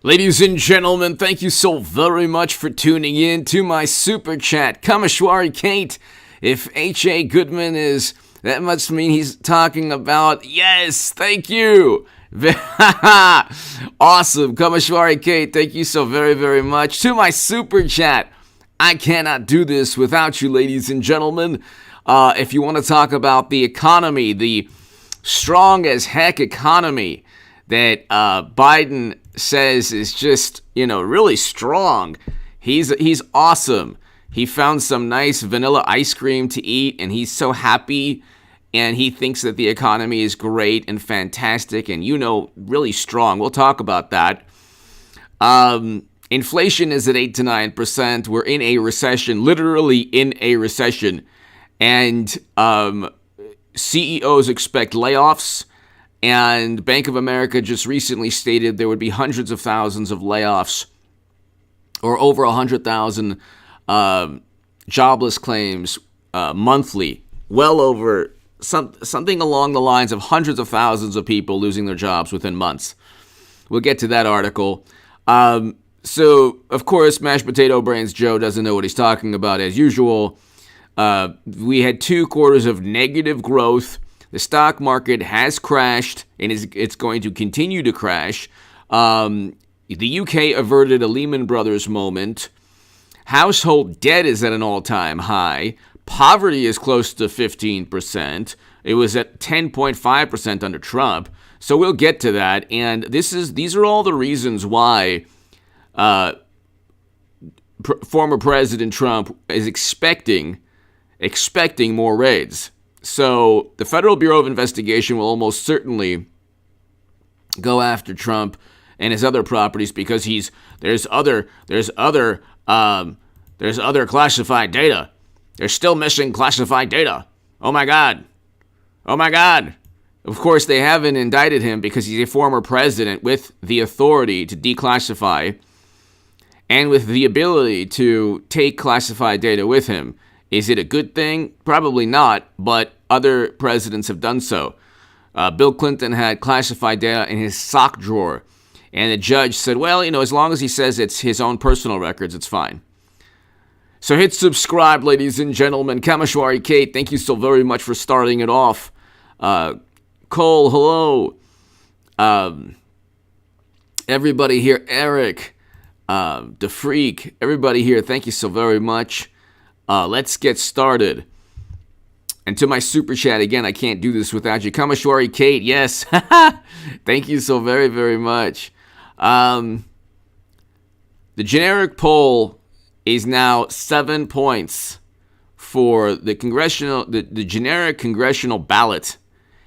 Ladies and gentlemen, thank you so very much for tuning in to my super chat. Kameshwari Kate, if H.A. Goodman is, that must mean he's talking about, yes, thank you. Awesome, Kameshwari Kate, thank you so very, very much. To my super chat, I cannot do this without you, ladies and gentlemen. If you want to talk about the economy, the strong as heck economy that Biden says is just, really strong. He's awesome. He found some nice vanilla ice cream to eat, and he's so happy, and he thinks that the economy is great and fantastic and, really strong. We'll talk about that. Inflation is at 8 to 9%. We're in a recession, literally in a recession. And CEOs expect layoffs. And Bank of America just recently stated there would be hundreds of thousands of layoffs, or over 100,000 jobless claims monthly. Well over something along the lines of hundreds of thousands of people losing their jobs within months. We'll get to that article. So, of course, Mashed Potato Brains Joe doesn't know what he's talking about as usual. We had 2 quarters of negative growth. The stock market has crashed, and it's going to continue to crash. The UK averted a Lehman Brothers moment. Household debt is at an all-time high. Poverty is close to 15%. It was at 10.5% under Trump. So we'll get to that. And these are all the reasons why former President Trump is expecting more raids. So the Federal Bureau of Investigation will almost certainly go after Trump and his other properties because there's other classified data. They're still missing classified data. Oh my God. Of course, they haven't indicted him because he's a former president with the authority to declassify and with the ability to take classified data with him. Is it a good thing? Probably not, but other presidents have done so. Bill Clinton had classified data in his sock drawer, and the judge said, well, as long as he says it's his own personal records, it's fine. So hit subscribe, ladies and gentlemen. Kameshwari Kate, thank you so very much for starting it off. Cole, hello. Everybody here, Eric, the Freak, everybody here, thank you so very much. Let's get started. And to my super chat, again, I can't do this without you. Kameshwari Kate, yes. Thank you so very, very much. The generic poll is now 7 points for the the generic congressional ballot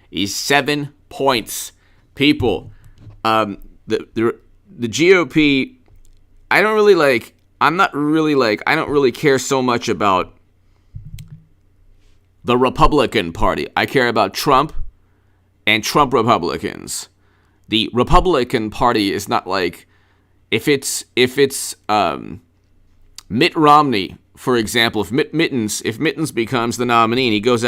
is 7 points. People, the GOP, I don't really care so much about the Republican Party. I care about Trump and Trump Republicans. The Republican Party is not like, if it's Mitt Romney, for example, if Mittens becomes the nominee and he goes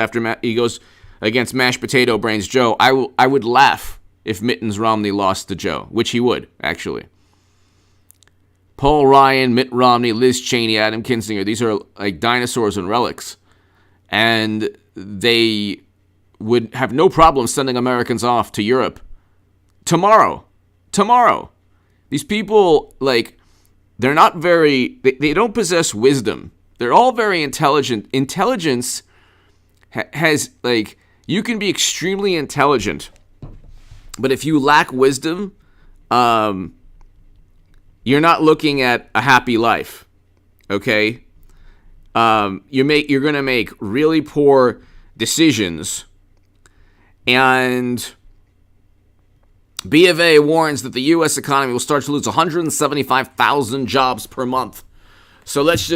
against Mashed Potato Brains Joe, I would laugh if Mittens Romney lost to Joe, which he would, actually. Paul Ryan, Mitt Romney, Liz Cheney, Adam Kinzinger, these are like dinosaurs and relics. And they would have no problem sending Americans off to Europe tomorrow. These people, they're not they don't possess wisdom. They're all very intelligent. Intelligence has, you can be extremely intelligent, but if you lack wisdom, you're not looking at a happy life, okay? You're going to make really poor decisions, and B of A warns that the U.S. economy will start to lose 175,000 jobs per month. So let's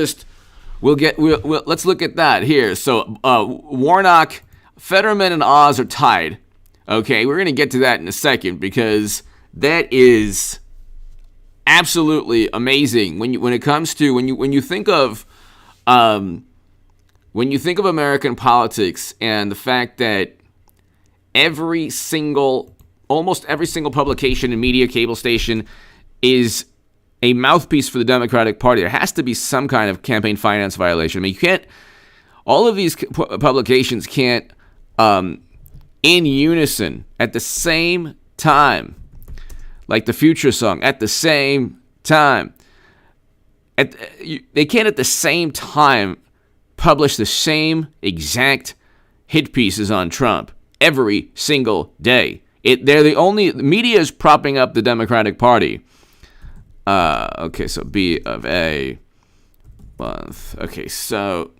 look at that here. So Warnock, Fetterman, and Oz are tied. Okay, we're going to get to that in a second because that is absolutely amazing when you think of American politics and the fact that almost every single publication and media cable station is a mouthpiece for the Democratic Party. There has to be some kind of campaign finance violation. I mean, you can't, all of these publications can't, in unison, at the same time, like the Future song, at the same time, they can't at the same time publish the same exact hit pieces on Trump every single day. They're the only, the media is propping up the Democratic Party. Okay, so B of A month. Okay, so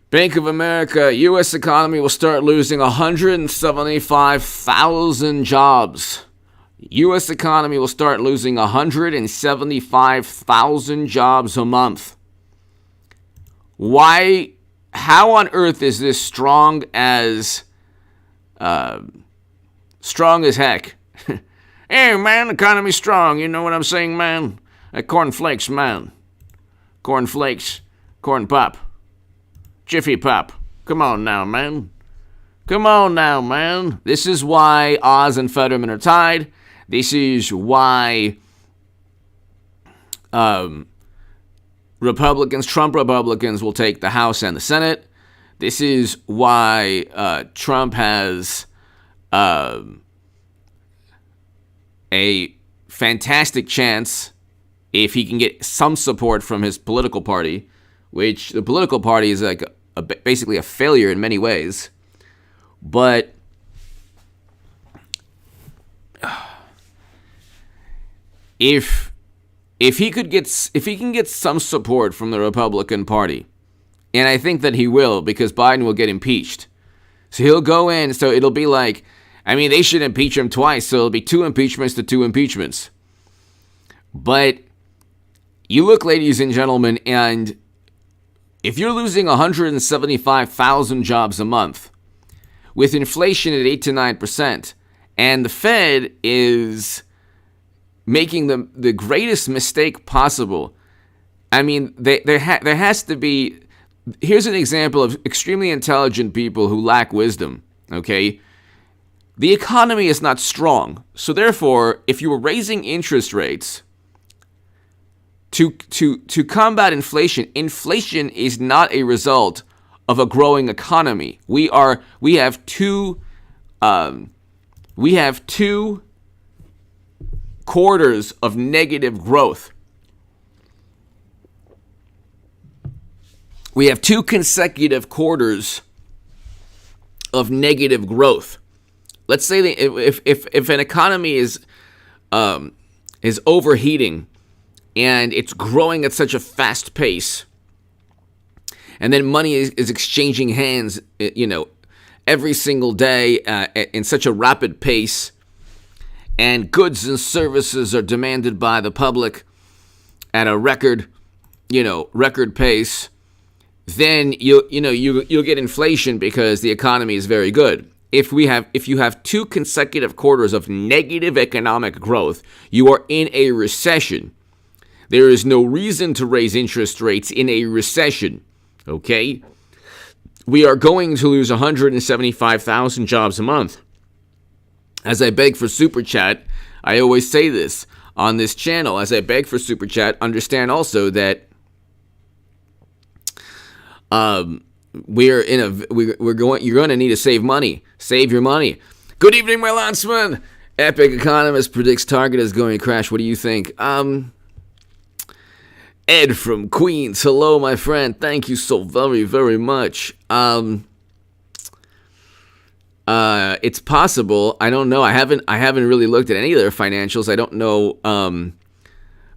Bank of America, U.S. economy will start losing 175,000 jobs. U.S. economy will start losing 175,000 jobs a month. Why? How on earth is this strong as heck? Hey, man, economy's strong. You know what I'm saying, man? Cornflakes, man. Cornflakes. Corn pop. Jiffy Pop. Come on now, man. Come on now, man. This is why Oz and Fetterman are tied. This is why Trump Republicans will take the House and the Senate. This is why Trump has a fantastic chance, if he can get some support from his political party, which the political party is like basically a failure in many ways. But if he can get some support from the Republican Party, and I think that he will, because Biden will get impeached, so he'll go in. So it'll be like, I mean, they should impeach him twice, so it'll be 2 impeachments to 2 impeachments. But you look, ladies and gentlemen, and if you're losing 175,000 jobs a month, with inflation at 8 to 9%, and the Fed is making the greatest mistake possible, I mean, there has to be. Here's an example of extremely intelligent people who lack wisdom. Okay, the economy is not strong, so therefore, if you were raising interest rates to combat inflation, inflation is not a result of a growing economy. We have two quarters of negative growth. We have 2 consecutive quarters of negative growth. Let's say that if an economy is overheating and it's growing at such a fast pace, and then money is exchanging hands, every single day in such a rapid pace, and goods and services are demanded by the public at a record pace, then you'll get inflation because the economy is very good. If you have 2 consecutive quarters of negative economic growth, you are in a recession. There is no reason to raise interest rates in a recession. Okay? We are going to lose 175,000 jobs a month. As I beg for Super Chat, I always say this on this channel. As I beg for Super Chat, understand also that you're going to need to save money. Save your money. Good evening, my landsman. Epic Economist predicts Target is going to crash. What do you think? Ed from Queens. Hello, my friend. Thank you so very, very much. It's possible. I don't know. I haven't really looked at any of their financials. I don't know.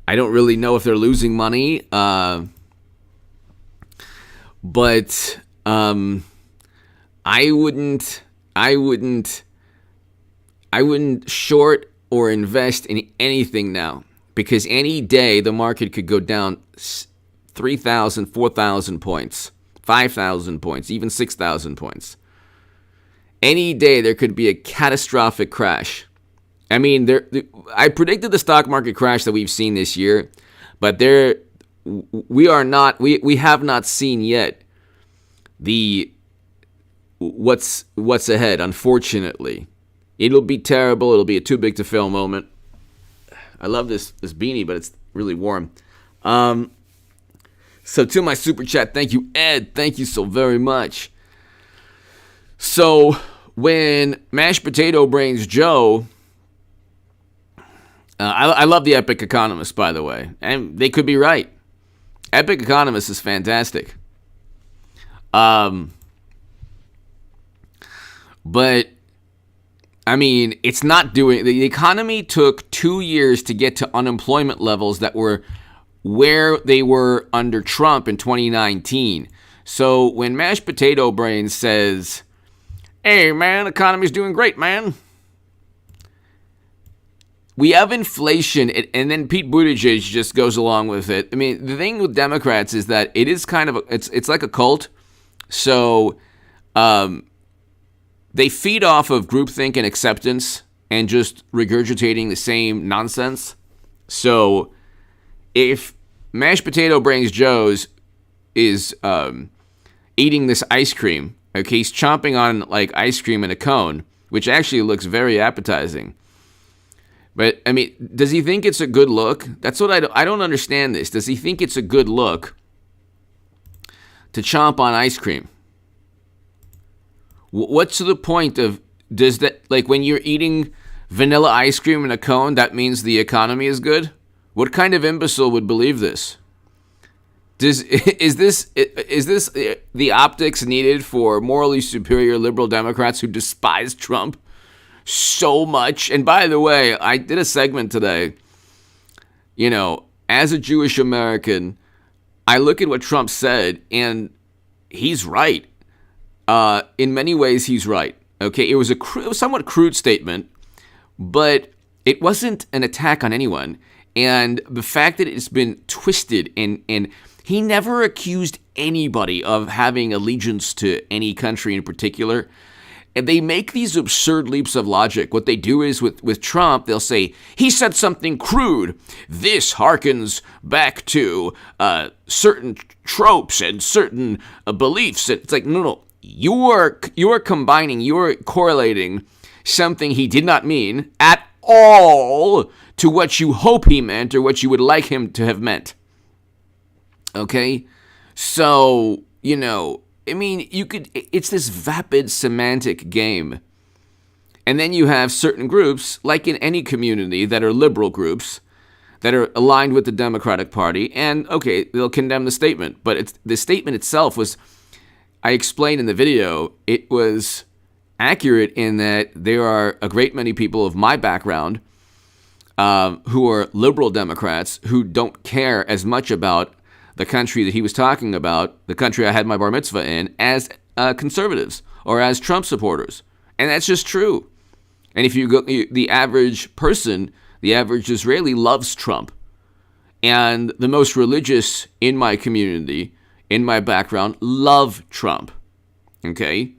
I don't really know if they're losing money. But I wouldn't short or invest in anything now, because any day the market could go down 3,000, 4,000 points, 5,000 points, even 6,000 points. Any day there could be a catastrophic crash. I mean, I predicted the stock market crash that we've seen this year, but we have not seen yet the what's ahead, unfortunately. It'll be terrible. It'll be a too big to fail moment. I love this beanie, but it's really warm. So to my super chat, thank you, Ed. Thank you so very much. So when Mashed Potato Brains Joe, I love the Epic Economist, by the way, and they could be right. Epic Economist is fantastic. But I mean, it's not doing. The economy took 2 years to get to unemployment levels that were where they were under Trump in 2019. So when Mashed Potato Brains says, "Hey man, economy's doing great, man," we have inflation, and then Pete Buttigieg just goes along with it. I mean, the thing with Democrats is that it is kind of it's like a cult. So they feed off of groupthink and acceptance and just regurgitating the same nonsense. So if Mashed Potato Brains Joe's is eating this ice cream, okay, he's chomping on like ice cream in a cone, which actually looks very appetizing. But, I mean, does he think it's a good look? That's what I don't understand this. Does he think it's a good look to chomp on ice cream? What's the point of, does that, like when you're eating vanilla ice cream in a cone, that means the economy is good? What kind of imbecile would believe this? Is this the optics needed for morally superior liberal Democrats who despise Trump so much? And by the way, I did a segment today. You know, as a Jewish American, I look at what Trump said, and he's right. In many ways, he's right. Okay, it was a somewhat crude statement, but it wasn't an attack on anyone. And the fact that it's been twisted, and he never accused anybody of having allegiance to any country in particular. And they make these absurd leaps of logic. What they do is with Trump, they'll say, he said something crude. This harkens back to certain tropes and certain beliefs. It's like, no. You are combining, you are correlating something he did not mean at all to what you hope he meant or what you would like him to have meant. Okay? So, you know, I mean, it's this vapid semantic game. And then you have certain groups, like in any community, that are liberal groups, that are aligned with the Democratic Party, and, okay, they'll condemn the statement. But the statement itself was, I explained in the video, it was accurate in that there are a great many people of my background who are liberal Democrats who don't care as much about the country that he was talking about, the country I had my bar mitzvah in, as conservatives or as Trump supporters. And that's just true. And if you go, the average person, the average Israeli loves Trump. And the most religious in my community, in my background, love Trump. Okay?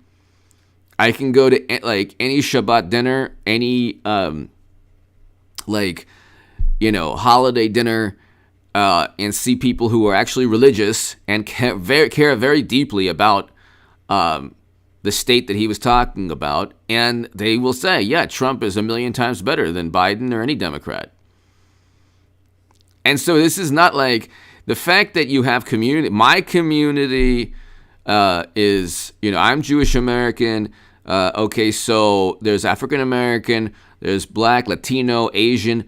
I can go to like any Shabbat dinner, any holiday dinner, and see people who are actually religious and care very deeply about the state that he was talking about, and they will say, yeah, Trump is 1,000,000 times better than Biden or any Democrat. And so this is not like the fact that you have community. My community is, I'm Jewish American. Okay, so there's African American, there's Black, Latino, Asian.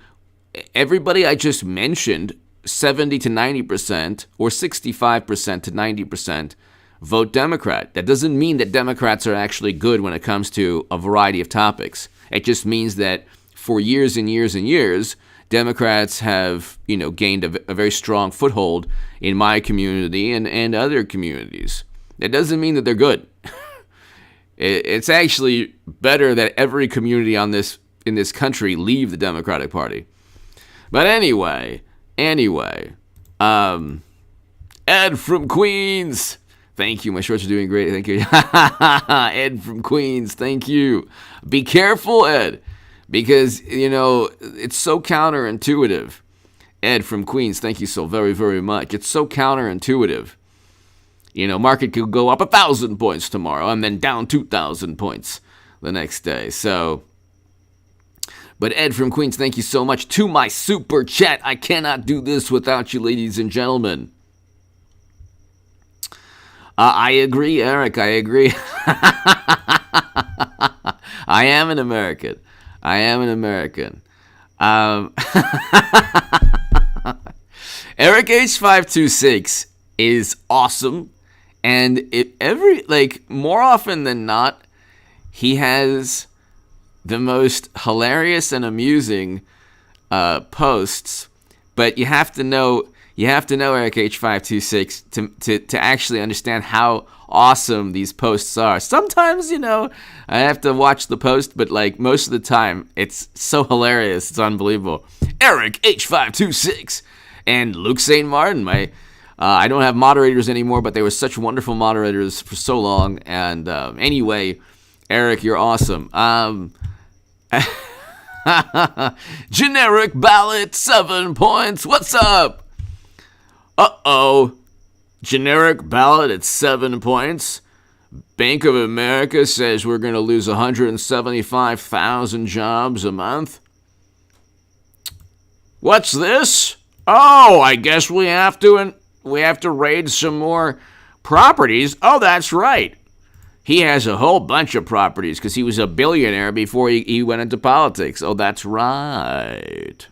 Everybody I just mentioned, 70 to 90% or 65% to 90% vote Democrat. That doesn't mean that Democrats are actually good when it comes to a variety of topics. It just means that for years and years and years, Democrats have, gained a very strong foothold in my community and other communities. That doesn't mean that they're good. It's actually better that every community in this country leave the Democratic Party. But anyway, Ed from Queens. Thank you. My shorts are doing great. Thank you. Ed from Queens. Thank you. Be careful, Ed, because, it's so counterintuitive. Ed from Queens, thank you so very, very much. It's so counterintuitive. Market could go up 1,000 points tomorrow and then down 2,000 points the next day. So, but Ed from Queens, thank you so much. To my super chat, I cannot do this without you, ladies and gentlemen. I agree, Eric, I agree. I am an American. Eric H526 is awesome, and more often than not, he has the most hilarious and amusing posts. But you have to know Eric H526 to actually understand how awesome these posts are. Sometimes, I have to watch the post, but most of the time, it's so hilarious, it's unbelievable. Eric H526 and Luke St. Martin, I don't have moderators anymore, but they were such wonderful moderators for so long. And anyway, Eric, you're awesome. Generic ballot, 7 points. What's up? Generic ballot at 7 points. Bank of America says we're going to lose 175,000 jobs a month. What's this? Oh, I guess we have to raid some more properties. Oh, that's right. He has a whole bunch of properties because he was a billionaire before he went into politics. Oh, that's right.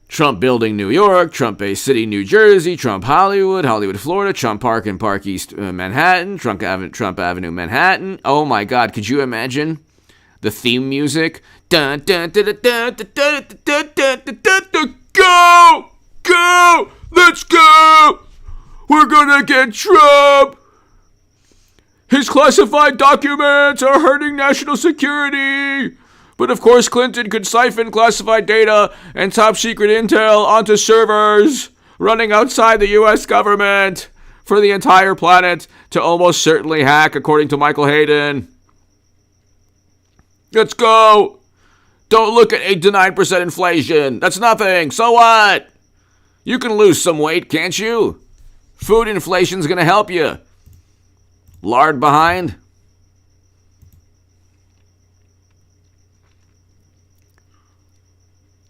Trump Building, New York, Trump Bay City, New Jersey, Trump Hollywood, Florida, Trump Park and Park East, Manhattan, Trump Avenue, Manhattan. Oh my God, could you imagine the theme music? Dun, dun, dun, dun, dun, dun, dun, dun, dun, dun, dun. Go! Go! Let's go! We're gonna get Trump! His classified documents are hurting national security! But of course, Clinton could siphon classified data and top secret intel onto servers running outside the U.S. government for the entire planet to almost certainly hack, according to Michael Hayden. Let's go! Don't look at 8 to 9% inflation. That's nothing. So what? You can lose some weight, can't you? Food inflation's gonna help you. Lard behind.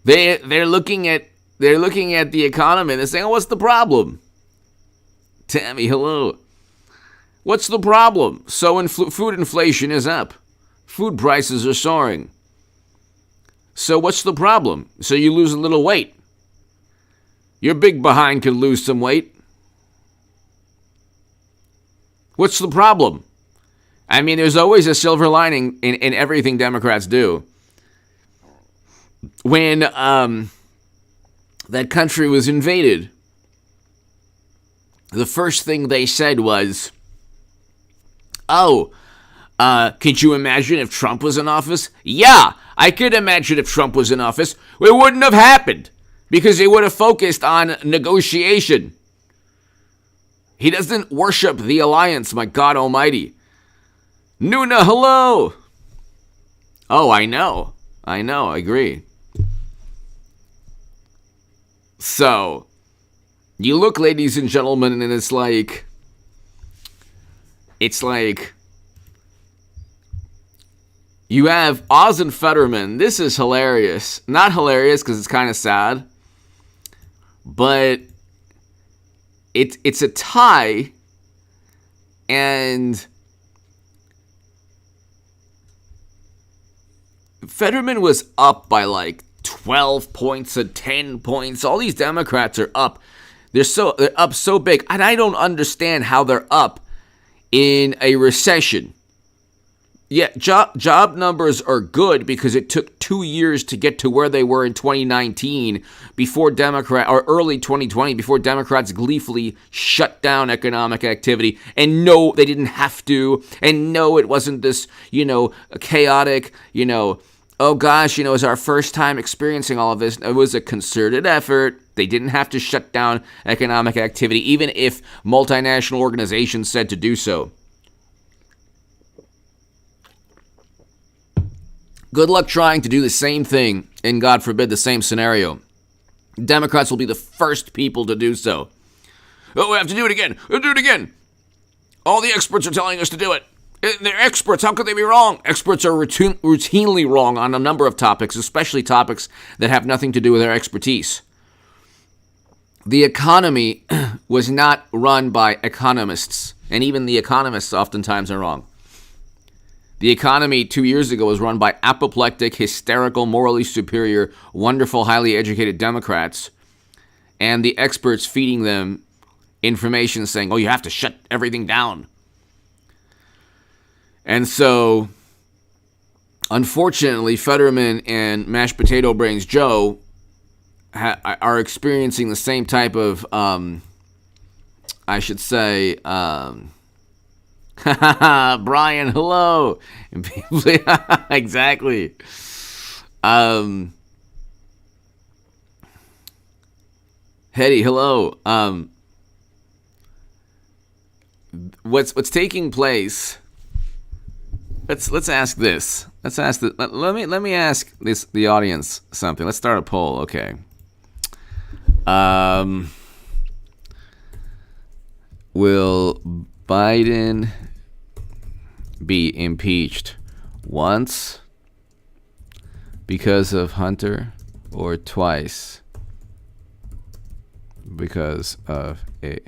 They're looking at the economy and they're saying, oh, what's the problem? Tammy, hello. What's the problem? So food inflation is up. Food prices are soaring. So what's the problem? So you lose a little weight. Your big behind can lose some weight. What's the problem? I mean, there's always a silver lining in everything Democrats do. When that country was invaded, the first thing they said was, could you imagine if Trump was in office? Yeah, I could imagine if Trump was in office. It wouldn't have happened because they would have focused on negotiation. He doesn't worship the alliance, my God almighty. Nuna, hello. Oh, I know, I agree. So, you look, ladies and gentlemen, and it's like, you have Oz and Fetterman. This is hilarious. Not hilarious because it's kind of sad, but it's a tie, and Fetterman was up by 12 points and 10 points. All these Democrats are up. They're up so big. And I don't understand how they're up in a recession. Yeah, job numbers are good because it took 2 years to get to where they were in 2019 or early 2020 before Democrats gleefully shut down economic activity. And no, they didn't have to. And no, it wasn't this, chaotic, oh gosh, it's our first time experiencing all of this. It was a concerted effort. They didn't have to shut down economic activity, even if multinational organizations said to do so. Good luck trying to do the same thing in, God forbid, the same scenario. Democrats will be the first people to do so. Oh, we have to do it again. We'll do it again. All the experts are telling us to do it. They're experts. How could they be wrong? Experts are routinely wrong on a number of topics, especially topics that have nothing to do with their expertise. The economy was not run by economists, and even the economists oftentimes are wrong. The economy 2 years ago was run by apoplectic, hysterical, morally superior, wonderful, highly educated Democrats, and the experts feeding them information saying, oh, you have to shut everything down. And so, unfortunately, Fetterman and Mashed Potato Brains Joe are experiencing the same type of, I should say, Brian, hello. Exactly. Hetty, hello. What's taking place? Let's ask this. Let me ask the audience something. Let's start a poll. Okay. Will Biden be impeached once because of Hunter or twice because of a...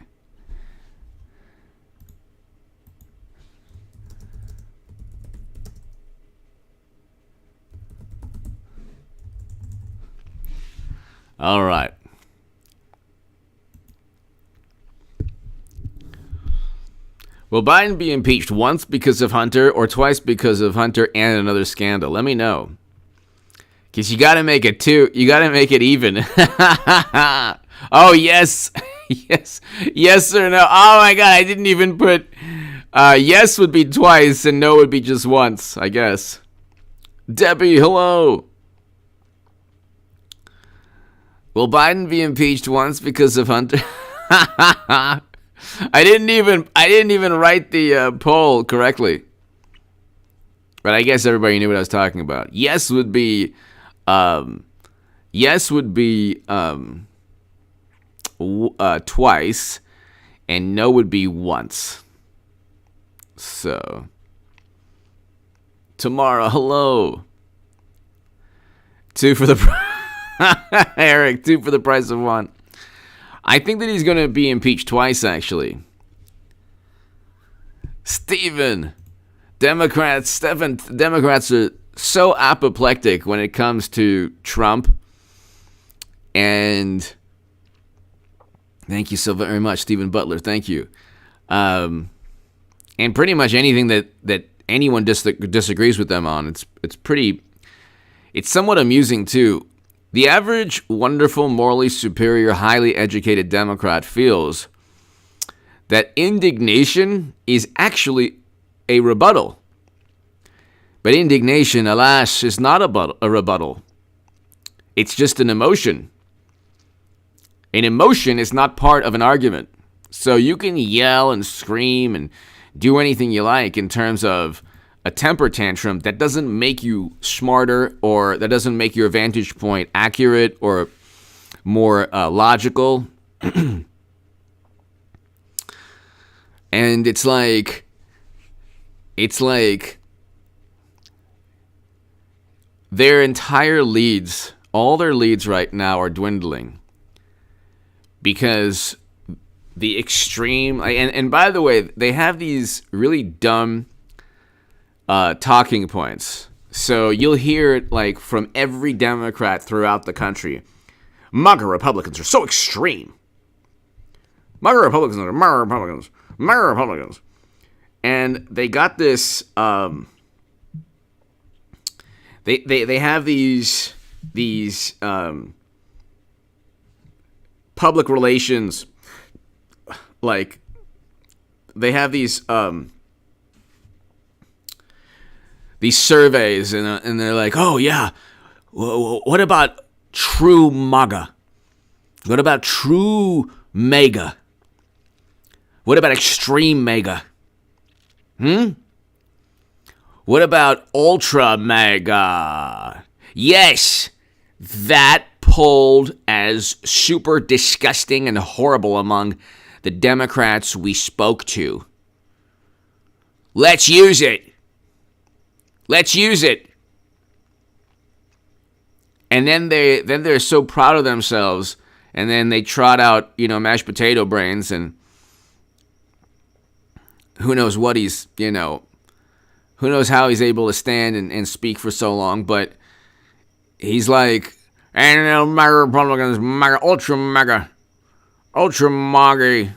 All right. Will Biden be impeached once because of Hunter or twice because of Hunter and another scandal? Let me know. Because you got to make it two. You got to make it even. Oh, yes. Yes or no. Oh, my God. I didn't even put... yes would be twice and no would be just once, I guess. Debbie, hello. Will Biden be impeached once because of Hunter? I didn't even write the poll correctly. But I guess everybody knew what I was talking about. Yes would be twice, and no would be once. So tomorrow, hello. 2 for the Eric, 2 for the price of 1. I think that he's going to be impeached twice, actually. Democrats are so apoplectic when it comes to Trump. And thank you so very much, Stephen Butler. Thank you. And pretty much anything that anyone disagrees with them on, it's somewhat amusing too. The average, wonderful, morally superior, highly educated Democrat feels that indignation is actually a rebuttal. But indignation, alas, is not a rebuttal. It's just an emotion. An emotion is not part of an argument. So you can yell and scream and do anything you like in terms of a temper tantrum. That doesn't make you smarter, or that doesn't make your vantage point accurate or more logical. And it's like their entire leads, all their leads right now are dwindling because the extreme, and by the way, they have these really dumb talking points. So you'll hear it like from every Democrat throughout the country. Maga Republicans are so extreme. Maga Republicans are Maga Republicans. Maga Republicans. And they got this, they have these public relations, like they have these surveys, and they're like, oh yeah, what about true MAGA? What about true MAGA? What about extreme MAGA? What about ultra MAGA? Yes, that polled as super disgusting and horrible among the Democrats we spoke to. Let's use it. Let's use it. And then they're so proud of themselves, and then they trot out, mashed potato brains, and who knows what he's, who knows how he's able to stand and speak for so long, but he's like, and MAGA Republicans, MAGA, ultra MAGA.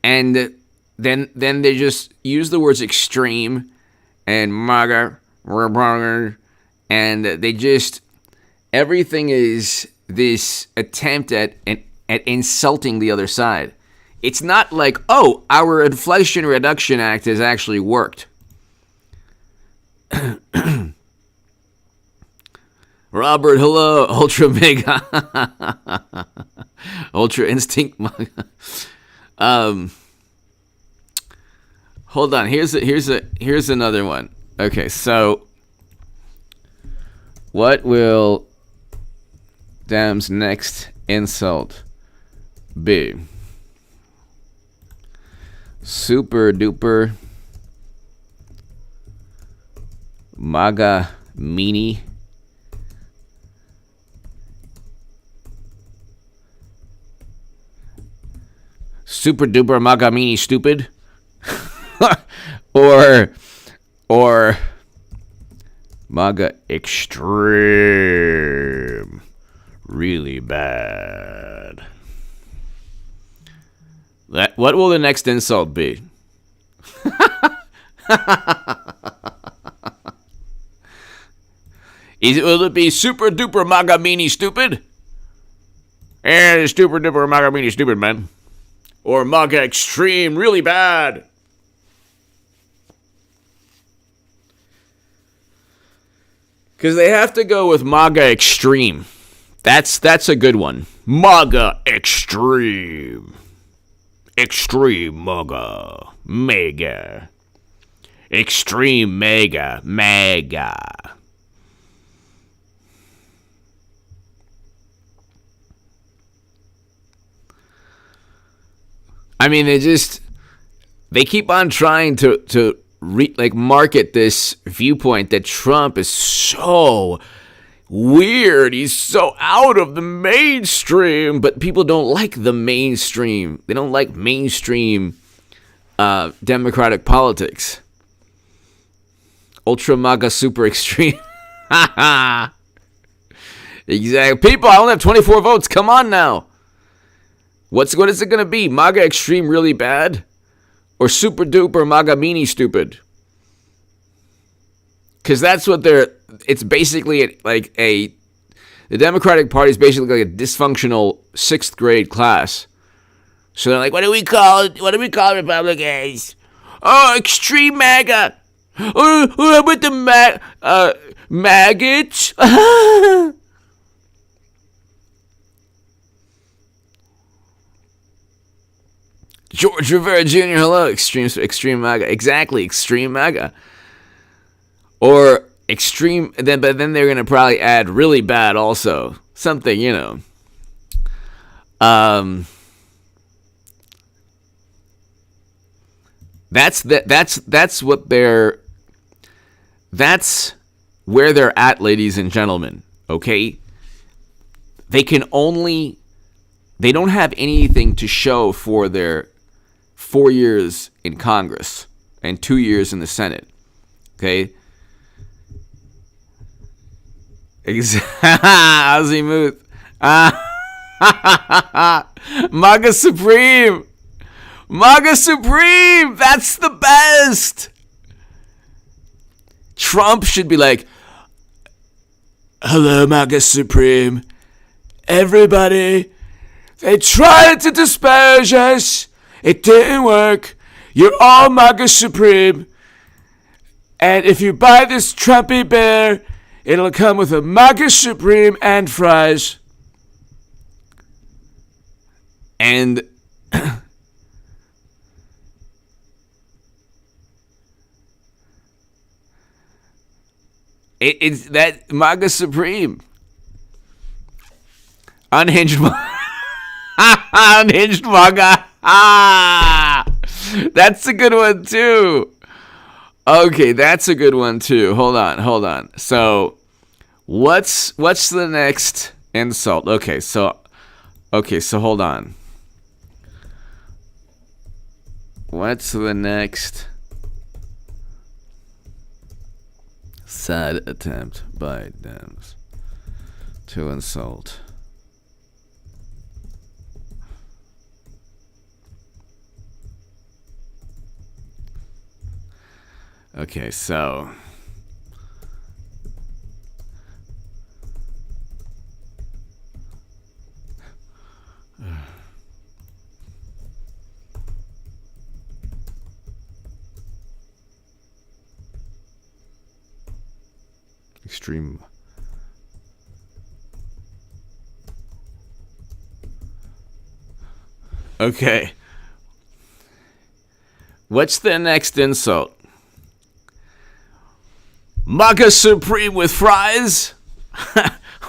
And then they just use the words extreme and MAGA Republicans, and they just, everything is this attempt at insulting the other side. It's not like, oh, our Inflation Reduction Act has actually worked. Robert, hello, Ultra Mega, Ultra Instinct Maga. Hold on, here's another one. Okay, so what will Dam's next insult be? Super duper MAGA meanie. Super duper MAGA meanie stupid. or MAGA extreme really bad. What will the next insult be? Will it be super duper MAGA meanie stupid? And super duper MAGA meanie stupid, man. Or MAGA extreme really bad. Because they have to go with MAGA extreme. That's a good one. MAGA extreme. Extreme MAGA. Mega. Extreme mega. Mega. I mean, they keep on trying to market this viewpoint that Trump is so weird. He's so out of the mainstream, but people don't like the mainstream. They don't like mainstream Democratic politics. Ultra MAGA super extreme. Exactly. People, I only have 24 votes. Come on now. What is it going to be? MAGA extreme really bad? Or super duper MAGA meanie stupid? Because that's what it's basically the Democratic Party is basically like a dysfunctional 6th grade class. So they're like, what do we call Republicans? Oh, extreme MAGA. Oh, how about the maggots? George Rivera Jr., hello, extreme MAGA. Exactly, extreme MAGA. Or extreme, but then they're going to probably add really bad also. Something, That's where they're at, ladies and gentlemen, okay? They don't have anything to show for their 4 years in Congress and 2 years in the Senate. Okay? Azimuth. MAGA Supreme. MAGA Supreme. That's the best. Trump should be like, hello, MAGA Supreme. Everybody, they tried to disparage us. It didn't work. You're all MAGA Supreme. And if you buy this Trumpy bear, it'll come with a MAGA Supreme and fries. And it's that MAGA Supreme. Unhinged. Unhinged Maga. That's a good one too. Okay, that's a good one too. Hold on. So, what's the next insult? Okay, so hold on. What's the next sad attempt by Dems to insult? Okay, so extreme. Okay. What's the next insult? Maga Supreme with fries?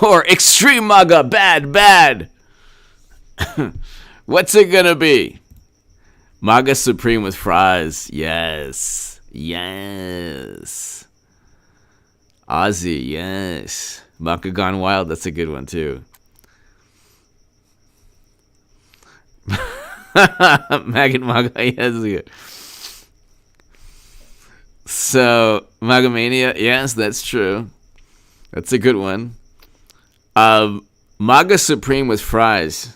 Or Extreme Maga bad? What's it gonna be? Maga Supreme with fries. Yes. Ozzy, yes. Maga Gone Wild, that's a good one too. Maggot Maga, yes. So, Magamania, yes, that's true. That's a good one. Maga Supreme with fries.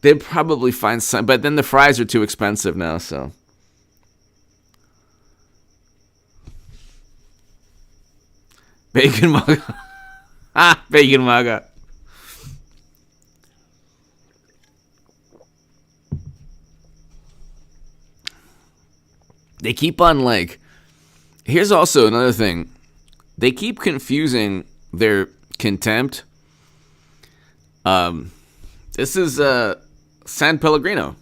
They'd probably find some, but then the fries are too expensive now, so. Bacon Maga. Bacon Maga. They keep on, like, here's also another thing. They keep confusing their contempt. This is San Pellegrino.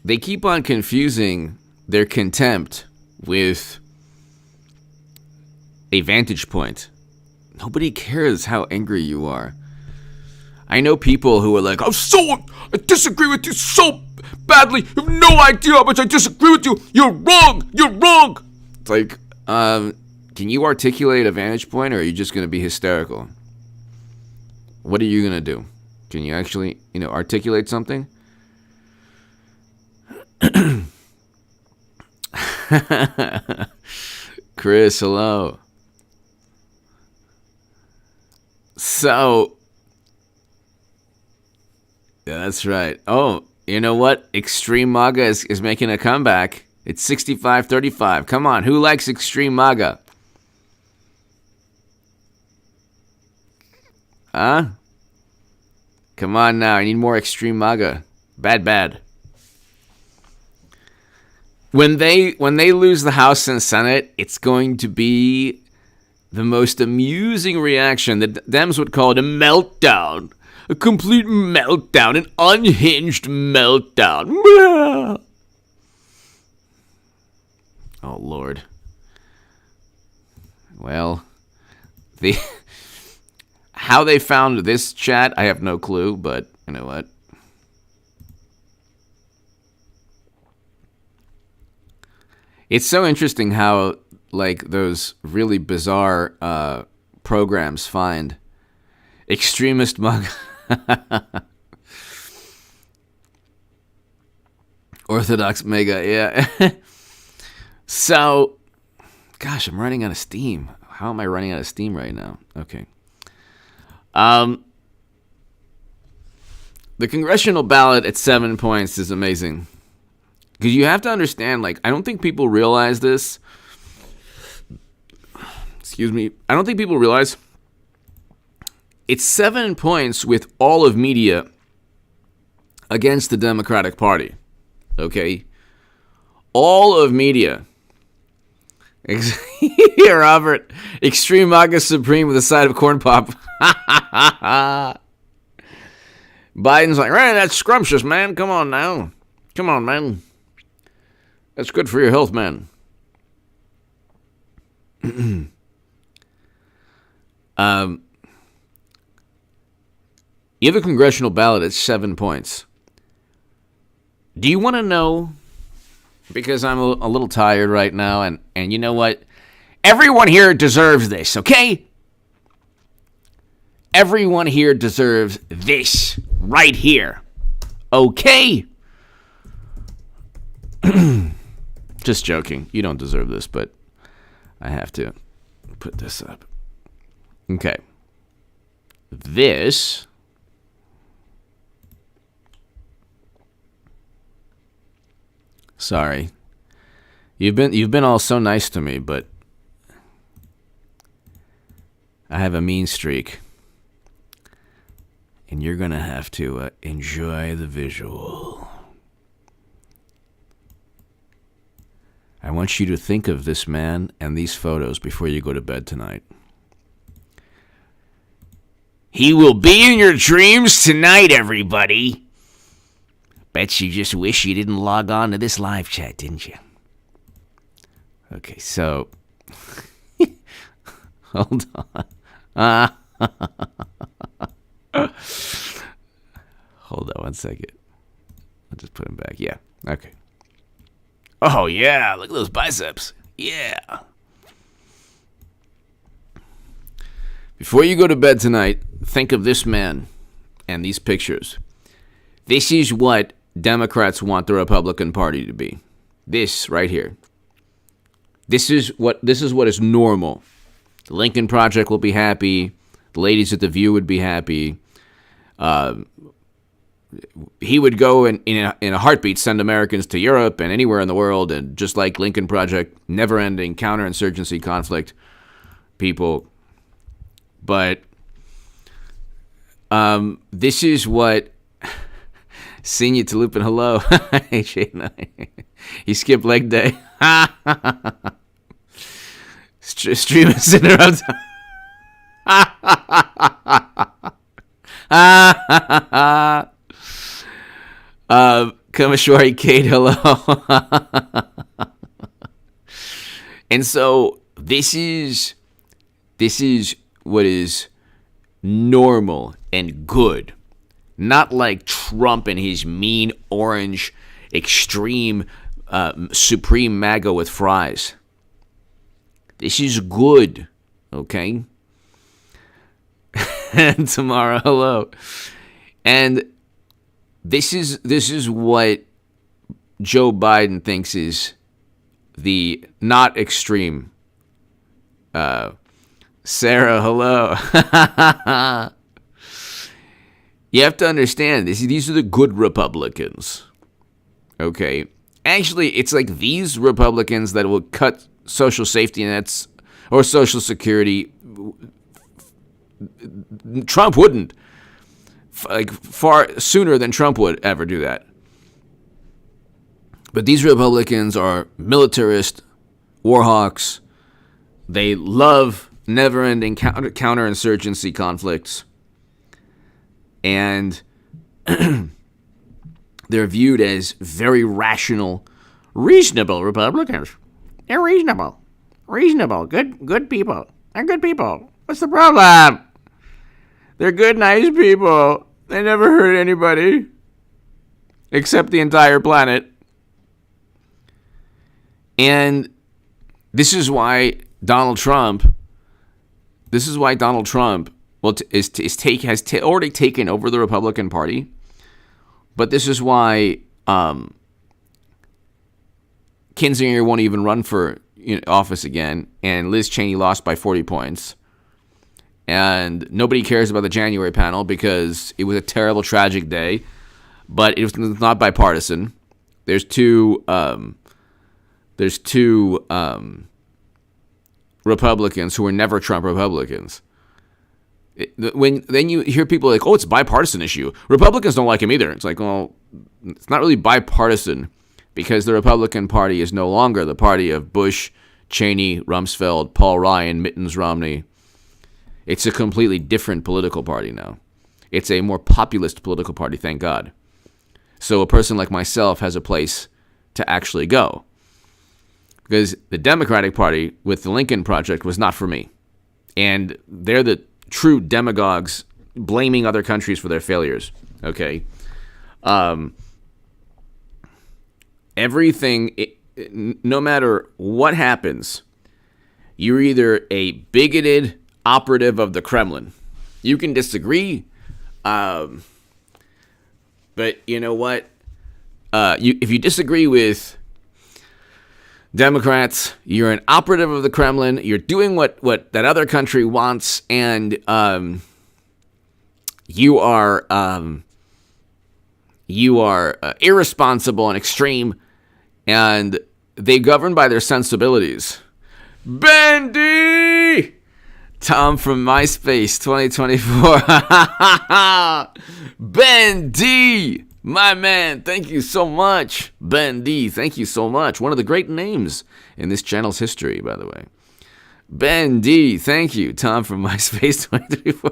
They keep on confusing their contempt with a vantage point. Nobody cares how angry you are. I know people who are like, I disagree with you so badly. You have no idea how much I disagree with you. You're wrong. It's like, can you articulate a vantage point, or are you just going to be hysterical? What are you going to do? Can you actually, articulate something? Chris, hello. So, yeah, that's right. Oh, you know what? Extreme Maga is making a comeback. It's 65-35. Come on, who likes Extreme Maga? Huh? Come on now, I need more Extreme Maga. Bad. When they lose the House and Senate, it's going to be the most amusing reaction that Dems would call it a meltdown. A complete meltdown. An unhinged meltdown. Oh, Lord. Well, how they found this chat, I have no clue, but you know what? It's so interesting how, like, those really bizarre programs find extremist Maga. Orthodox Mega, yeah. So, gosh, I'm running out of steam. How am I running out of steam right now? Okay. The congressional ballot at 7 points is amazing. Because you have to understand, like, I don't think people realize this. Excuse me. I don't think people realize it's 7 points with all of media against the Democratic Party. Okay? All of media. Here, Robert. Extreme Maga Supreme with a side of corn pop. Biden's like, right, that's scrumptious, man. Come on now. Come on, man. That's good for your health, man. You have a congressional ballot at 7 points. Do you want to know? Because I'm a little tired right now, and you know what? Everyone here deserves this, okay? Everyone here deserves this right here, okay? Just joking. You don't deserve this, but I have to put this up. Okay. This sorry. You've been all so nice to me, but I have a mean streak. And you're going to have to enjoy the visual. I want you to think of this man and these photos before you go to bed tonight. He will be in your dreams tonight, everybody. Bet you just wish you didn't log on to this live chat, didn't you? Okay, so hold on. Hold on 1 second. I'll just put him back. Yeah, okay. Oh, yeah, look at those biceps. Yeah. Before you go to bed tonight, think of this man and these pictures. This is what Democrats want the Republican Party to be. This right here. This is what is normal. The Lincoln Project will be happy. The ladies at The View would be happy. He would go in a heartbeat send Americans to Europe and anywhere in the world, and just like Lincoln Project, never-ending counterinsurgency conflict people. But this is what Senior Tulip and hello. Hey, Shane. He skipped leg day. Stream is interrupted. Kamishwari Kate, hello. And so this is what is normal and good. Not like Trump and his mean orange extreme supreme Maga with fries. This is good, okay? And tomorrow, hello. And this is what Joe Biden thinks is the not extreme. Sarah, hello. You have to understand, these are the good Republicans. Okay? Actually, it's like these Republicans that will cut social safety nets or Social Security. Trump wouldn't. Like, far sooner than Trump would ever do that. But these Republicans are militarist, warhawks. They love never-ending counterinsurgency conflicts. And they're viewed as very rational, reasonable Republicans. They're reasonable. Reasonable. Good people. They're good people. What's the problem? They're good, nice people. They never hurt anybody. Except the entire planet. And this is why Donald Trump has already taken over the Republican Party. But this is why Kinzinger won't even run for office again, and Liz Cheney lost by 40 points. And nobody cares about the January panel because it was a terrible, tragic day. But it was not bipartisan. There's two Republicans who were never Trump Republicans. Then you hear people like, oh, it's a bipartisan issue. Republicans don't like him either. It's like, well, it's not really bipartisan because the Republican Party is no longer the party of Bush, Cheney, Rumsfeld, Paul Ryan, Mittens Romney. It's a completely different political party now. It's a more populist political party, thank God. So a person like myself has a place to actually go. Because the Democratic Party with the Lincoln Project was not for me. And they're the true demagogues blaming other countries for their failures. Okay. Everything, no matter what happens, you're either a bigoted operative of the Kremlin. You can disagree, but you know what? If you disagree with Democrats, you're an operative of the Kremlin. You're doing what that other country wants, and you are irresponsible and extreme, and they govern by their sensibilities. Bendy! Tom from MySpace 2024. Ben D, my man, thank you so much. Ben D, thank you so much. One of the great names in this channel's history, by the way. Ben D, thank you. Tom from MySpace 2024.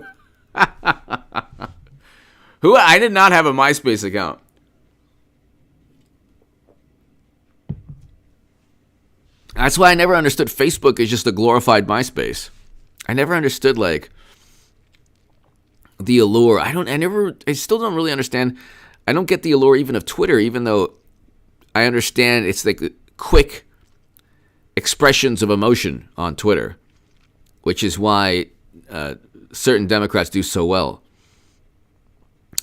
Who? I did not have a MySpace account. That's why I never understood Facebook is just a glorified MySpace. I never understood like the allure. I still don't really understand. I don't get the allure even of Twitter, even though I understand it's like quick expressions of emotion on Twitter, which is why certain Democrats do so well.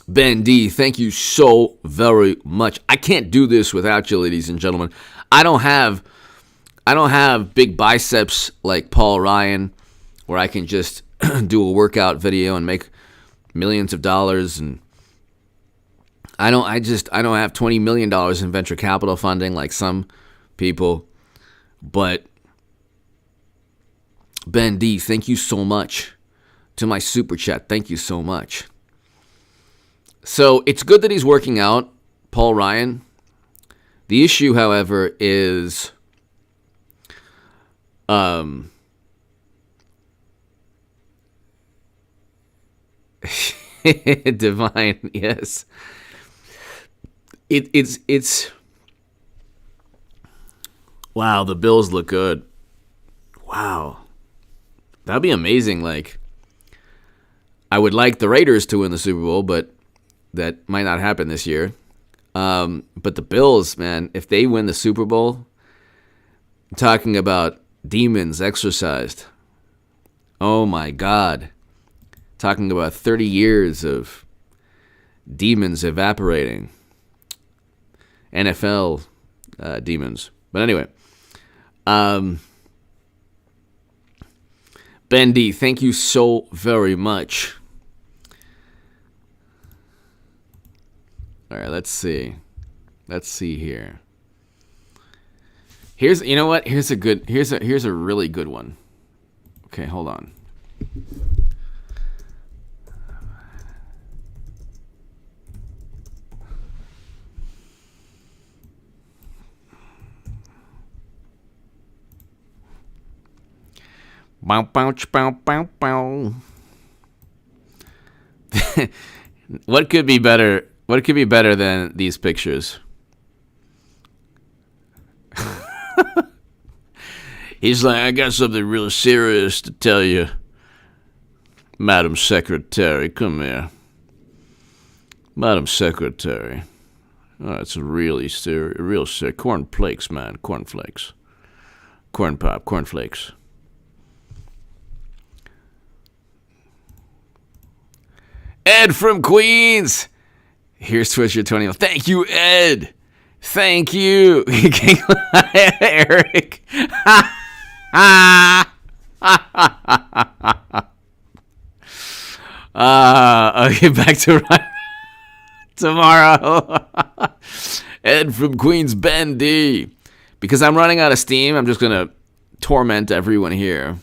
Ben D, thank you so very much. I can't do this without you, ladies and gentlemen. I don't have big biceps like Paul Ryan, where I can just do a workout video and make millions of dollars, and I don't have $20 million in venture capital funding like some people. But Ben D, thank you so much. To my super chat, thank you so much. So it's good that he's working out, Paul Ryan. The issue, however, is divine, yes. It's wow, the Bills look good. Wow. That'd be amazing. Like, I would like the Raiders to win the Super Bowl, but that might not happen this year. But the Bills, man, if they win the Super Bowl, I'm talking about demons exorcised. Oh my God. Talking about 30 years of demons evaporating. NFL demons. But anyway. Ben D, thank you so very much. All right, let's see. Let's see here. You know what? Here's a really good one. Okay, hold on. Bow, bow, bow, bow, bow. What could be better? What could be better than these pictures? He's like, I got something real serious to tell you, Madam Secretary. Come here. Madam Secretary. Oh, it's really serious. Real serious. Corn flakes, man. Corn flakes. Corn pop. Corn flakes. Ed from Queens. Here's Twisher 20. Thank you, Ed. Thank you. Eric. Okay, back to tomorrow. Ed from Queens, Ben D. Because I'm running out of steam, I'm just going to torment everyone here.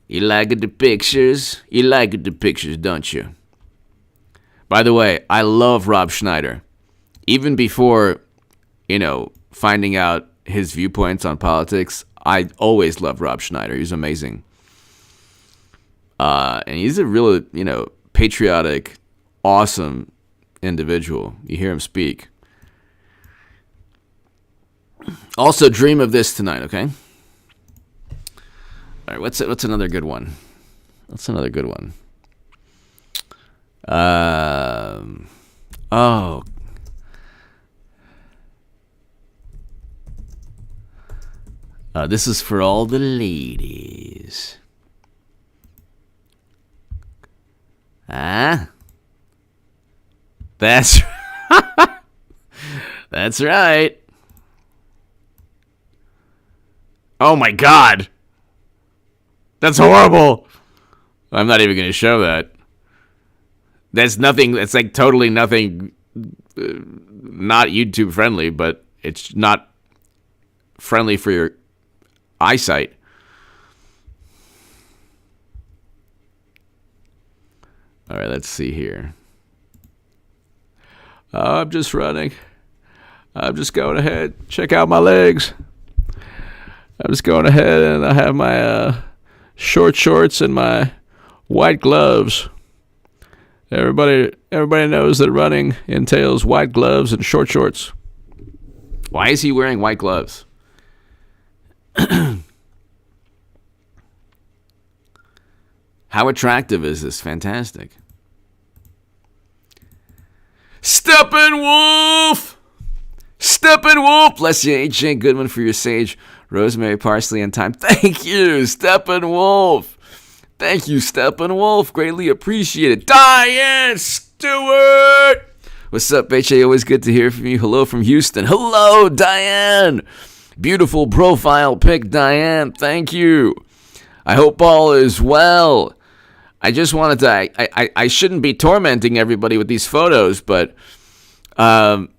You like the pictures? You like the pictures, don't you? By the way, I love Rob Schneider. Even before, finding out his viewpoints on politics, I always loved Rob Schneider. He's amazing. And he's a really, patriotic, awesome individual. You hear him speak. Also, dream of this tonight, okay? All right, what's another good one? What's another good one? Oh. This is for all the ladies. Ah? That's That's right. Oh my God. That's horrible. I'm not even going to show that. That's nothing. That's like totally nothing. Not YouTube friendly, but it's not friendly for your eyesight. All right, let's see here. I'm just running. I'm just going ahead. Check out my legs. I'm just going ahead and I have my short shorts and my white gloves. Everybody knows that running entails white gloves and short shorts. Why is he wearing white gloves? How attractive is this? Fantastic. Steppenwolf! Steppenwolf! Bless you, H.J. Goodman, for your sage, rosemary, parsley, and thyme. Thank you, Steppenwolf. Thank you, Steppenwolf. Greatly appreciated. Diane Stewart! What's up, H.A.? Always good to hear from you. Hello from Houston. Hello, Diane! Beautiful profile pic, Diane. Thank you. I hope all is well. I just wanted to, I shouldn't be tormenting everybody with these photos, but Diane,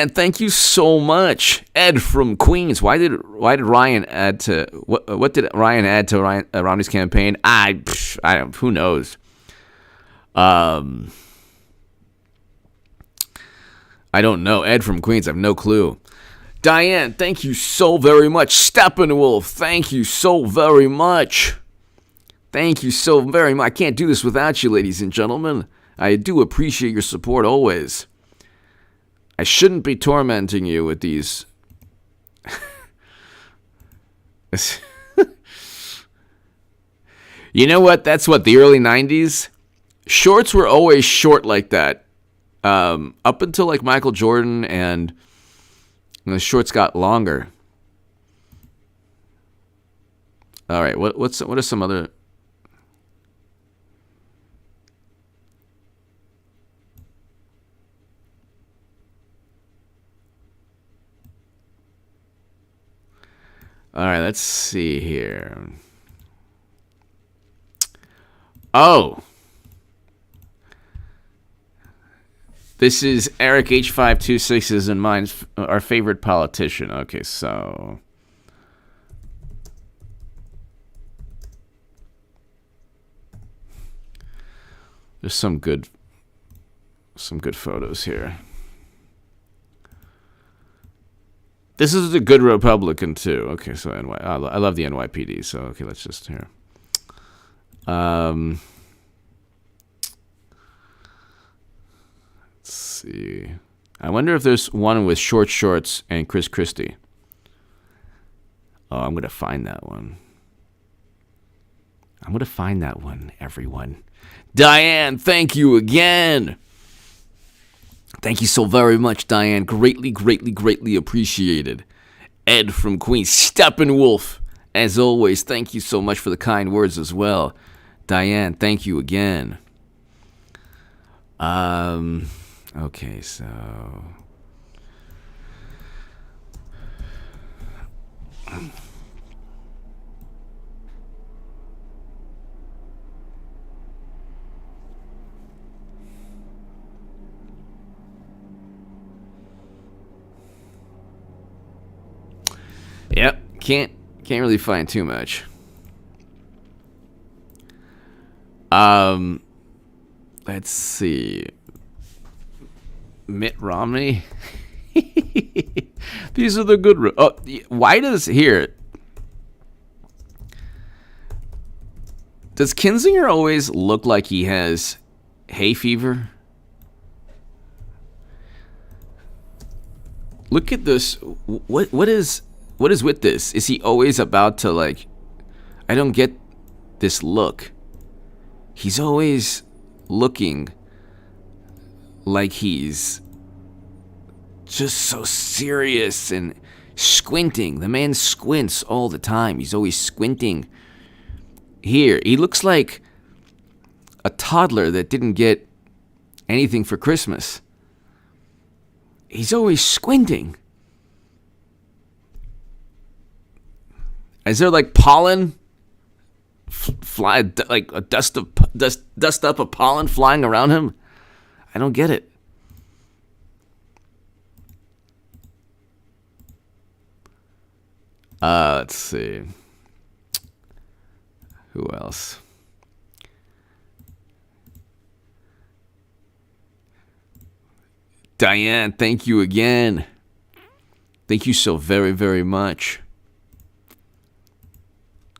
thank you so much. Ed from Queens. Why did Ryan add to, what did Ryan add to Romney's campaign? I don't, who knows? I don't know. Ed from Queens, I have no clue. Diane, thank you so very much. Steppenwolf, thank you so very much. Thank you so very much. I can't do this without you, ladies and gentlemen. I do appreciate your support always. I shouldn't be tormenting you with these. You know what? That's what, the early 90s? Shorts were always short like that. Up until like Michael Jordan, and the shorts got longer. All right, what are some other... All right, let's see here. Oh. This is Eric H526's and mine's our favorite politician. Okay, so there's some good photos here. This is a good Republican too. Okay, so I love the NYPD. So okay, let's just here. Let's see. I wonder if there's one with short shorts and Chris Christie. Oh, I'm gonna find that one. Everyone. Diane, thank you again. Thank you so very much, Diane. Greatly, greatly, greatly appreciated. Ed from Queens. Steppenwolf, as always, thank you so much for the kind words as well. Diane, thank you again. Okay, so... Yep, can't really find too much. Let's see. Mitt Romney. These are the good. Oh, why does here? Does Kinzinger always look like he has hay fever? Look at this. What is with this? Is he always about to like I don't get this look. He's always looking like he's just so serious and squinting. The man squints all the time. He's always squinting. Here, he looks like a toddler that didn't get anything for Christmas. He's always squinting. Is there like pollen fly, like a dust up of pollen flying around him? I don't get it. Let's see. Who else? Diane, thank you again. Thank you so very, very much.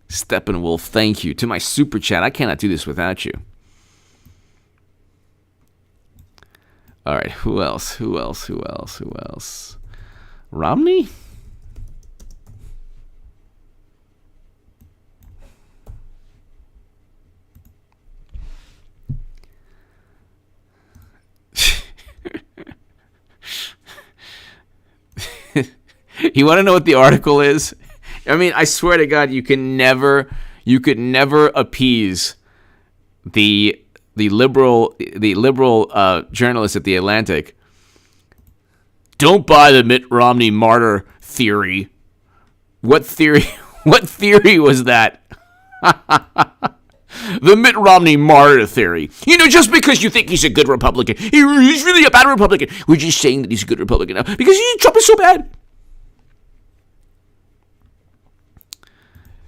Steppenwolf, thank you. To my super chat, I cannot do this without you. All right, who else? Romney? You want to know what the article is? I mean, I swear to God, you could never appease the liberal journalist at The Atlantic. Don't buy the Mitt Romney martyr theory. What theory? What theory was that? The Mitt Romney martyr theory. You know, just because you think he's a good Republican, he's really a bad Republican. We're just saying that he's a good Republican now because Trump is so bad.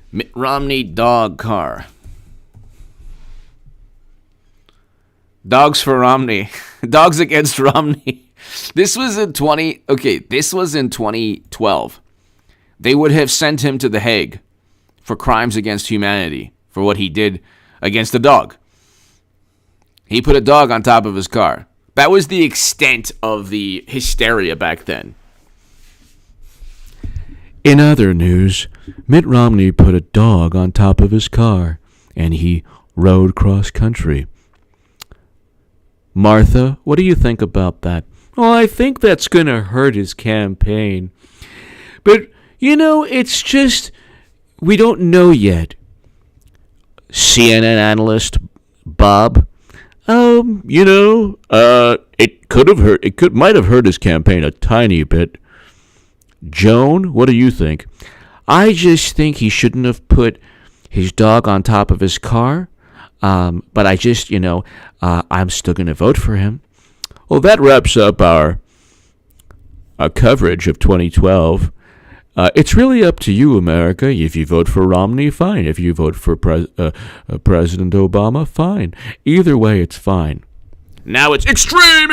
Mitt Romney dog car. Dogs for Romney. Dogs against Romney. This was in 2012. They would have sent him to The Hague for crimes against humanity for what he did against a dog. He put a dog on top of his car. That was the extent of the hysteria back then. In other news, Mitt Romney put a dog on top of his car, and he rode cross country. Martha, what do you think about that? Oh, I think that's going to hurt his campaign. But, you know, it's just, we don't know yet. CNN analyst Bob, it might have hurt his campaign a tiny bit. Joan, what do you think? I just think he shouldn't have put his dog on top of his car. But I just, I'm still going to vote for him. Well, that wraps up our coverage of 2012. It's really up to you, America. If you vote for Romney, fine. If you vote for President Obama, fine. Either way, it's fine. Now it's extreme,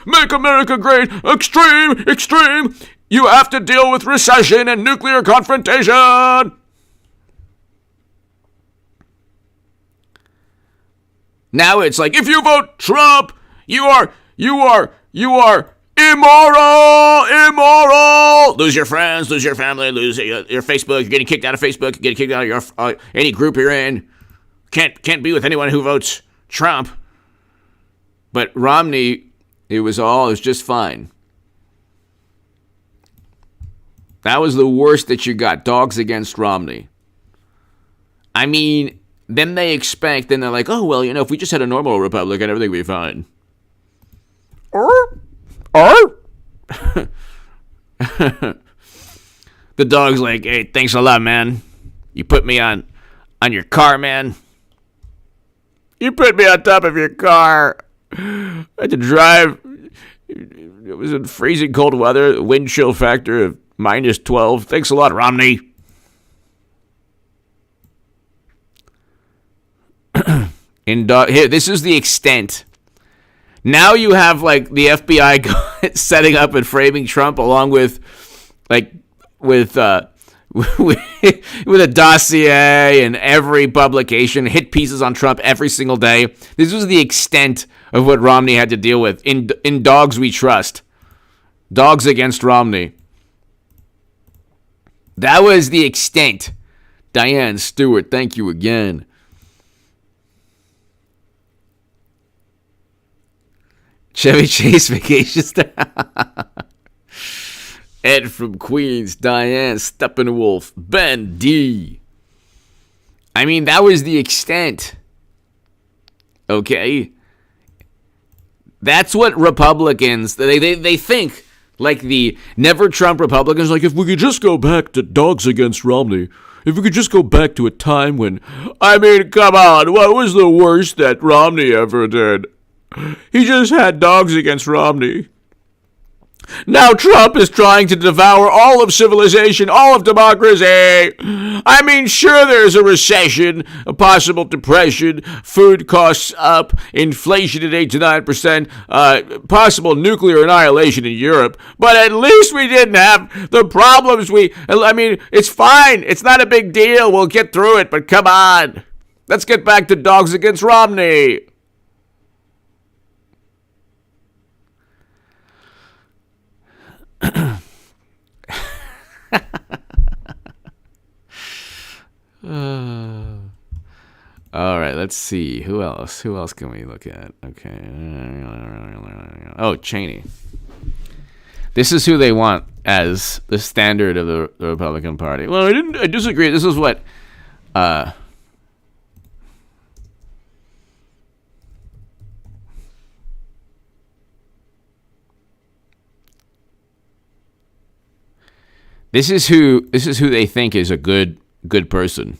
make America great, extreme. You have to deal with recession and nuclear confrontation. Now it's like, if you vote Trump, you are immoral. Lose your friends, lose your family, lose your Facebook. You're getting kicked out of Facebook. You're getting kicked out of your any group you're in. Can't be with anyone who votes Trump. But Romney, it was just fine. That was the worst that you got. Dogs against Romney. I mean, then they're like, oh, well, if we just had a normal Republican, everything would be fine. The dog's like, hey, thanks a lot, man. You put me on your car, man. You put me on top of your car. I had to drive. It was in freezing cold weather, wind chill factor of -12. Thanks a lot, Romney. Here, this is the extent. Now you have like the FBI setting up and framing Trump along with with a dossier and every publication, hit pieces on Trump every single day. This was the extent of what Romney had to deal with. In Dogs We Trust. Dogs against Romney. That was the extent Diane Stewart, thank you again. Chevy Chase vacation star. Ed from Queens, Diane Steppenwolf, Ben D. I mean, that was the extent. Okay? That's what Republicans, they think, like the never Trump Republicans, like if we could just go back to dogs against Romney, if we could just go back to a time when, I mean, come on, what was the worst that Romney ever did? He just had dogs against Romney. Now Trump is trying to devour all of civilization, all of democracy. I mean, sure, there's a recession, a possible depression, food costs up, inflation at 8 to 9%, possible nuclear annihilation in Europe. But at least we didn't have the problems I mean, it's fine. It's not a big deal. We'll get through it. But come on. Let's get back to dogs against Romney. All right, let's see. Who else? Who else can we look at? Okay. Oh, Cheney. This is who they want as the standard of the Republican Party. Well, I disagree. This is what This is who they think is a good person.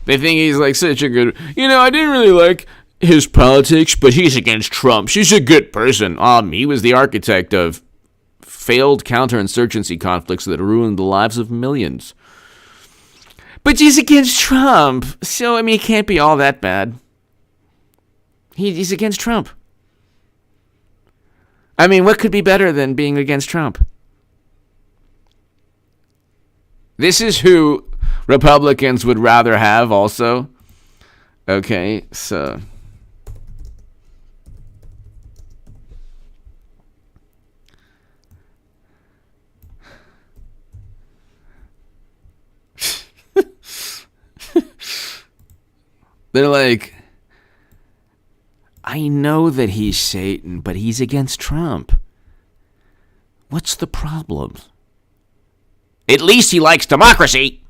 They think he's like such a good, I didn't really like his politics, but he's against Trump. She's a good person. He was the architect of failed counterinsurgency conflicts that ruined the lives of millions. But he's against Trump. So, I mean, it can't be all that bad. He's against Trump. I mean, what could be better than being against Trump? This is who Republicans would rather have also. Okay, so. They're like, I know that he's Satan, but he's against Trump. What's the problem? At least he likes democracy.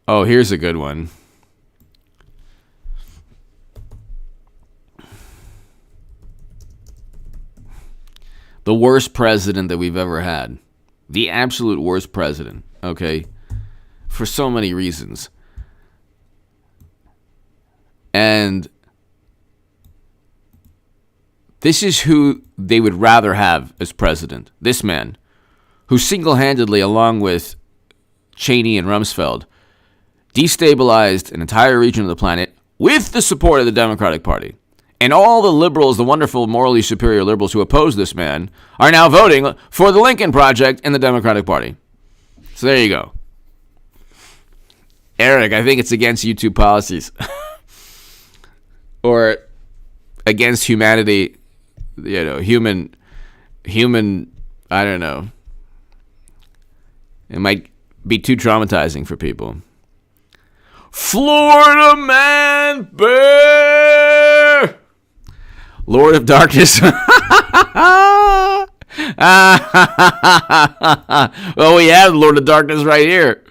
Here's a good one. The worst president that we've ever had. The absolute worst president, okay? For so many reasons. And this is who they would rather have as president. This man, who single-handedly, along with Cheney and Rumsfeld, destabilized an entire region of the planet with the support of the Democratic Party. And all the liberals, the wonderful, morally superior liberals who oppose this man, are now voting for the Lincoln Project and the Democratic Party. So there you go. Eric, I think it's against YouTube policies. Or against humanity, human, I don't know. It might be too traumatizing for people. Florida Man Bear! Lord of Darkness. Well, we have Lord of Darkness right here.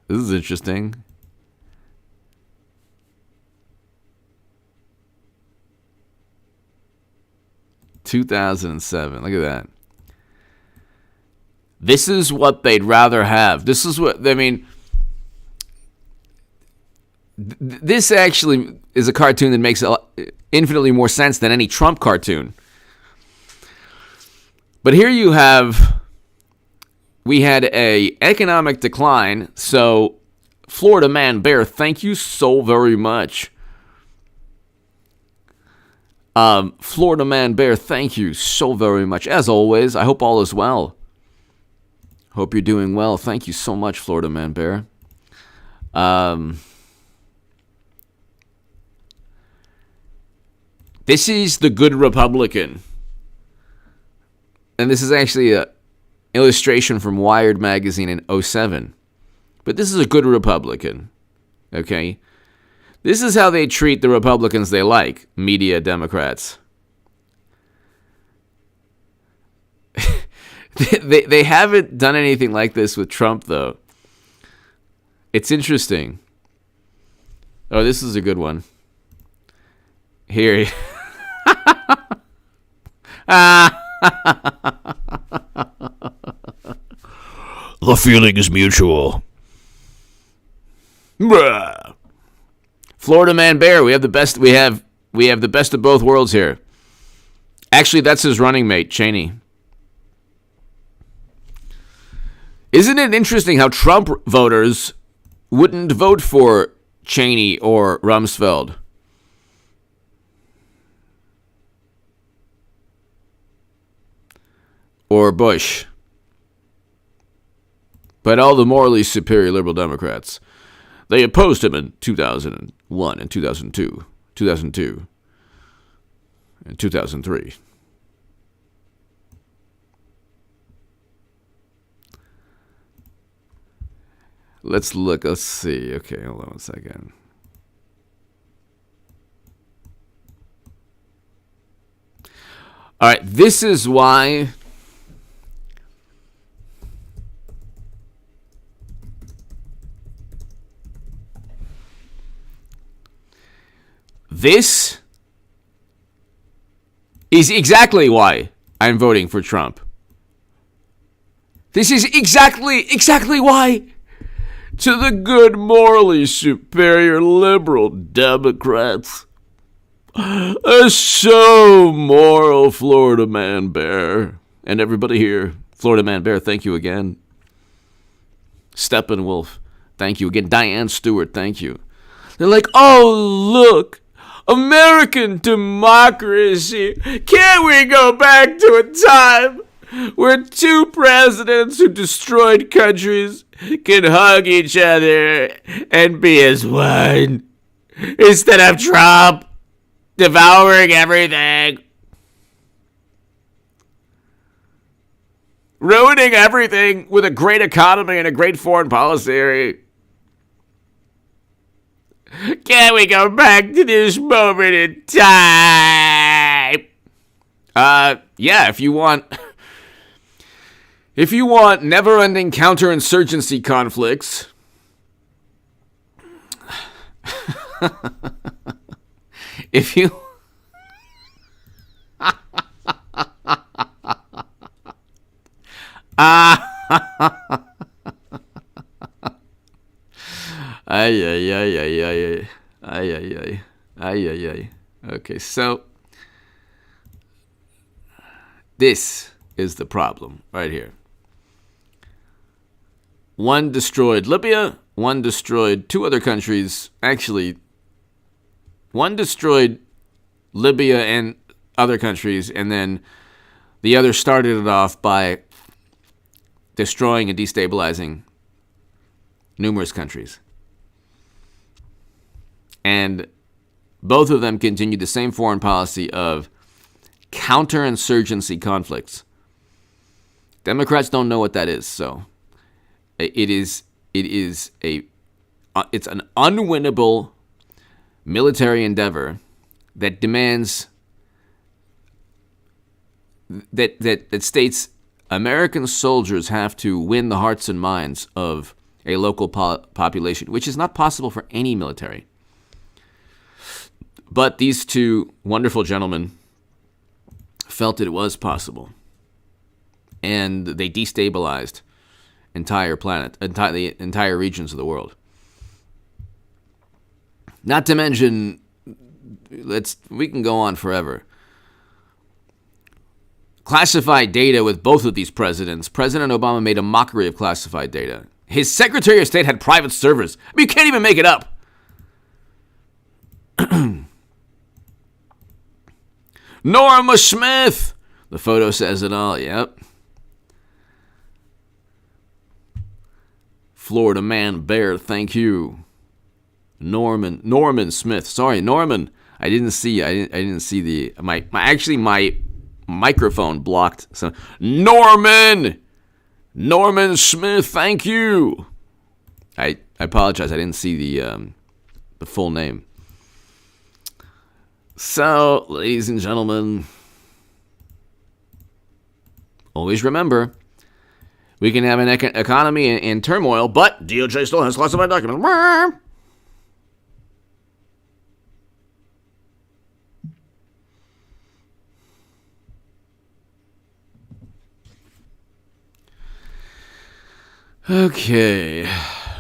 This is interesting. (2007). Look at that. This is what they'd rather have. This is what, I mean, this actually is a cartoon that makes infinitely more sense than any Trump cartoon. But here you have, we had a economic decline, so Florida Man Bear, thank you so very much. Florida Man Bear, thank you so very much. As always, I hope all is well. Hope you're doing well. Thank you so much, Florida Man Bear. This is the Good Republican. And this is actually an illustration from Wired magazine in 2007. But this is a good Republican. Okay? This is how they treat the Republicans they like, media Democrats. They haven't done anything like this with Trump, though. It's interesting. Oh, this is a good one. Here. The feeling is mutual. Bruh. Florida Man Bear, we have the best. We have the best of both worlds here. Actually, that's his running mate, Cheney. Isn't it interesting how Trump voters wouldn't vote for Cheney or Rumsfeld? Or Bush. But all the morally superior liberal Democrats, they opposed him in 2001 and 2002, and 2003. Let's look. Let's see. Okay, hold on one second. All right, this is why this is exactly why I'm voting for Trump. This is exactly why. To the good, morally superior liberal Democrats. A so moral Florida Man Bear. And everybody here, Florida Man Bear, thank you again. Steppenwolf, thank you again. Diane Stewart, thank you. They're like, oh, look, American democracy. Can't we go back to a time where two presidents who destroyed countries can hug each other and be as one, instead of Trump devouring everything, ruining everything with a great economy and a great foreign policy. Can't we go back to this moment in time? Yeah, if you want never-ending counterinsurgency conflicts, if you Okay, so this is the problem right here. One destroyed Libya, one destroyed two other countries. Actually, one destroyed Libya and other countries, and then the other started it off by destroying and destabilizing numerous countries. And both of them continued the same foreign policy of counterinsurgency conflicts. Democrats don't know what that is, so it's an unwinnable military endeavor that demands that states American soldiers have to win the hearts and minds of a local population, which is not possible for any military. But these two wonderful gentlemen felt it was possible, and they destabilized the entire regions of the world. Not to mention, we can go on forever. Classified data with both of these presidents. President Obama made a mockery of classified data. His Secretary of State had private servers. I mean, you can't even make it up. Norma Smith. The photo says it all. Yep. Florida man bear. Thank you. Norman Smith. Sorry, Norman. I didn't see the my microphone blocked. So Norman Smith. Thank you. I apologize. I didn't see the full name. So, ladies and gentlemen, always remember, we can have an economy in turmoil, but DOJ still has classified documents. Okay.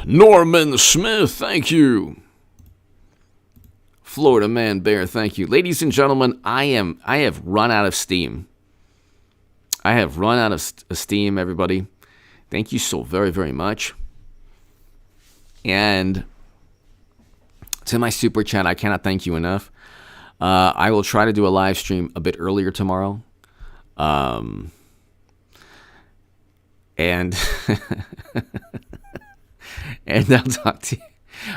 Norman Smith, thank you. Florida man bear, thank you. Ladies and gentlemen, I have run out of steam. I have run out of steam, everybody. Thank you so very, very much. And to my super chat, I cannot thank you enough. I will try to do a live stream a bit earlier tomorrow. And and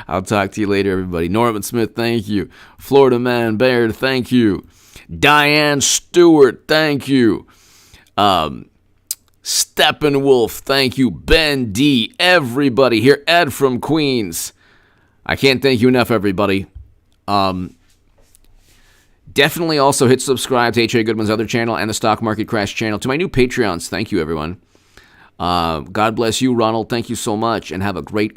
I'll talk to you later, everybody. Norman Smith, thank you. Florida man Baird, thank you. Diane Stewart, thank you. Steppenwolf, thank you. Ben D, everybody here. Ed from Queens. I can't thank you enough, everybody. Definitely also hit subscribe to H.A. Goodman's other channel and the Stock Market Crash channel. To my new Patreons, thank you, everyone. God bless you, Ronald. Thank you so much, and have a great